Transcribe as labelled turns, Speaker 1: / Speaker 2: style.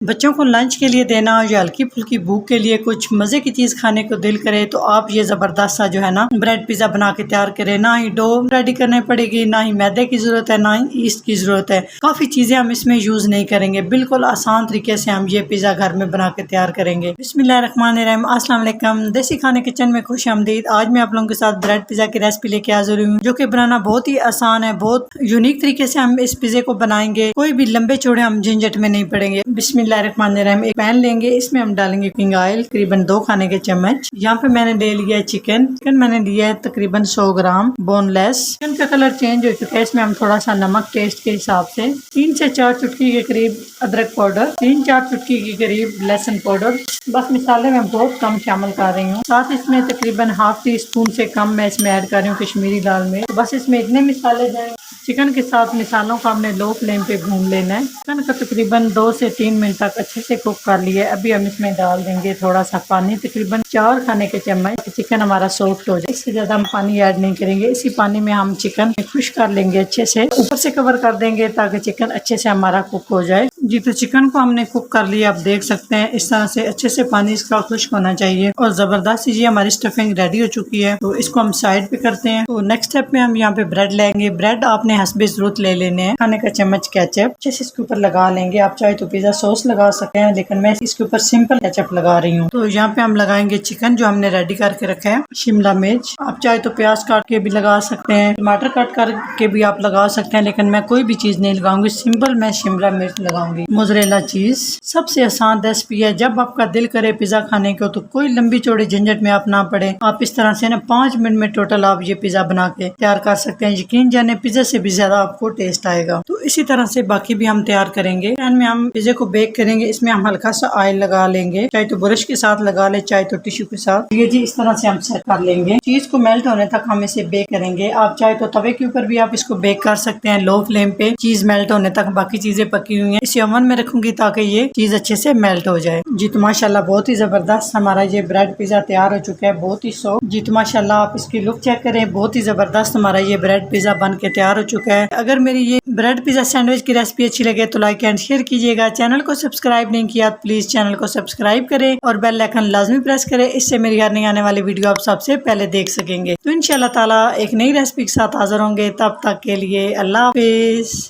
Speaker 1: बच्चों को लंच के लिए देना या हल्की फुल्की भूख के लिए कुछ मज़े की चीज़ खाने को दिल करे तो आप ये ज़बरदस्त सा जो है ना ब्रेड पिज़्ज़ा बना के तैयार करें। ना ही डो रेडी करनी पड़ेगी, ना ही मैदे की ज़रूरत है, ना ही ईस्ट की ज़रूरत है। काफ़ी चीज़ें हम इसमें यूज़ नहीं करेंगे, बिल्कुल आसान तरीके से हम ये पिज़्ज़ा घर में बना के तैयार करेंगे। बिस्मिल्लाहिर्रहमानिर्रहीम, अस्सलाम वालेकुम। देसी खाने किचन में खुशामदीद। आज मैं आप लोगों के साथ ब्रेड पिज़्ज़ा की रेसिपी लेके हाजिर हुई हूँ, जो कि बनाना बहुत ही आसान है। बहुत यूनिक तरीके से हम इस पिज़्ज़े को बनाएंगे, कोई भी लंबे चौड़े हम झंझट में नहीं पड़ेंगे। बिस्मिल्लाहिर्रहमानिर्रहीम। एक पैन लेंगे, इसमें हम डालेंगे कुकिंग ऑयल तकरीबन 2 खाने के चम्मच। यहाँ पे मैंने ले लिया है चिकन मैंने लिया है तकरीबन 100 ग्राम बोनलेस। चिकन का कलर चेंज हो चुका है, इसमें हम थोड़ा सा नमक टेस्ट के हिसाब से, 3 से 4 चुटकी के करीब अदरक पाउडर, 3-4 चुटकी के करीब लहसुन पाउडर। बस मसाले में बहुत कम शामिल कर रही हूँ। साथ इसमें तकरीबन ½ टीस्पून से कम मैं इसमें ऐड कर रही हूँ कश्मीरी लाल मिर्च। तो बस इसमें इतने मसाले जाएंगे। चिकन के साथ मसालों को हमने लो फ्लेम पे भून लेना है। चिकन को तकरीबन 2 से 3 मिनट तक अच्छे से कुक कर लिया है। अभी हम इसमें डाल देंगे थोड़ा सा पानी, तकरीबन 4 खाने के चम्मच। चिकन हमारा सॉफ्ट हो जाए, इससे ज़्यादा हम पानी ऐड नहीं करेंगे। इसी पानी में हम चिकन खुश कर लेंगे अच्छे से, ऊपर से कवर कर देंगे ताकि चिकन अच्छे से हमारा कुक हो जाए। जी, तो चिकन को हमने कुक कर लिया, आप देख सकते हैं इस तरह से अच्छे से पानी इसका खुश्क होना चाहिए। और ज़बरदस्त जी हमारी स्टफिंग रेडी हो चुकी है, तो इसको हम साइड पे करते हैं। तो नेक्स्ट स्टेप में हम यहाँ पे ब्रेड लेंगे। ब्रेड आपने हस्बे ज़रूरत ले लेने हैं। खाने का चम्मच केचप अच्छे से इसके ऊपर लगा लेंगे। आप चाहे तो पिज़्ज़ा सॉस लगा सकते हैं, लेकिन मैं इसके ऊपर सिंपल केचप लगा रही हूँ। तो यहाँ पे हम लगाएंगे चिकन जो हमने रेडी करके रखा है, शिमला मिर्च, आप चाहे तो प्याज काट के भी लगा सकते हैं, टमाटर काट करके भी आप लगा सकते हैं, लेकिन मैं कोई भी चीज़ नहीं लगाऊंगी, सिंपल मैं शिमला मिर्च लगाऊंगी। मोज़रेला चीज़ सबसे आसान रेसिपी है। जब आपका दिल करे पिज़्ज़ा खाने को तो कोई लंबी चौड़ी झंझट में आप ना पड़े। आप इस तरह से ना 5 मिनट में टोटल आप ये पिज़्ज़ा बना के तैयार कर सकते हैं। यकीन जाने पिज़्ज़ा से भी ज्यादा आपको टेस्ट आएगा। तो इसी तरह से बाकी भी हम तैयार करेंगे। पैन में हम पिज़्ज़े को बेक करेंगे। इसमें हम हल्का सा ऑयल लगा लेंगे, चाहे तो ब्रश के साथ लगा ले, चाहे तो टिश्यू के साथ। ये जी इस तरह से हम सेट कर लेंगे। चीज को मेल्ट होने तक हम इसे बेक करेंगे। आप चाहे तो तवे के ऊपर भी आप इसको बेक कर सकते हैं लो फ्लेम पे, चीज मेल्ट होने तक। बाकी चीजें पकी हुई हैं, इसे ओवन में रखूंगी ताकि ये चीज अच्छे से मेल्ट हो जाए। जी, तो माशाल्लाह बहुत ही जबरदस्त हमारा ये ब्रेड पिज़्ज़ा तैयार हो चुका है, बहुत ही सॉफ्ट। जी, तो माशाल्लाह आप इसकी लुक चेक करें, बहुत ही जबरदस्त हमारा ये ब्रेड पिज़्ज़ा बन के तैयार हो चुका है। अगर मेरी ये ब्रेड पिज़्ज़ा सैंडविच की रेसिपी अच्छी लगे तो लाइक एंड शेयर कीजिएगा। चैनल को सब्सक्राइब नहीं किया तो प्लीज चैनल को सब्सक्राइब करें और बेल आइकन लाजमी प्रेस करें, इससे मेरी हर नई आने वाली वीडियो आप सबसे पहले देख सकेंगे। तो इंशाल्लाह ताला एक नई रेसिपी के साथ हाजिर होंगे, तब तक के लिए अल्लाह हाफिज।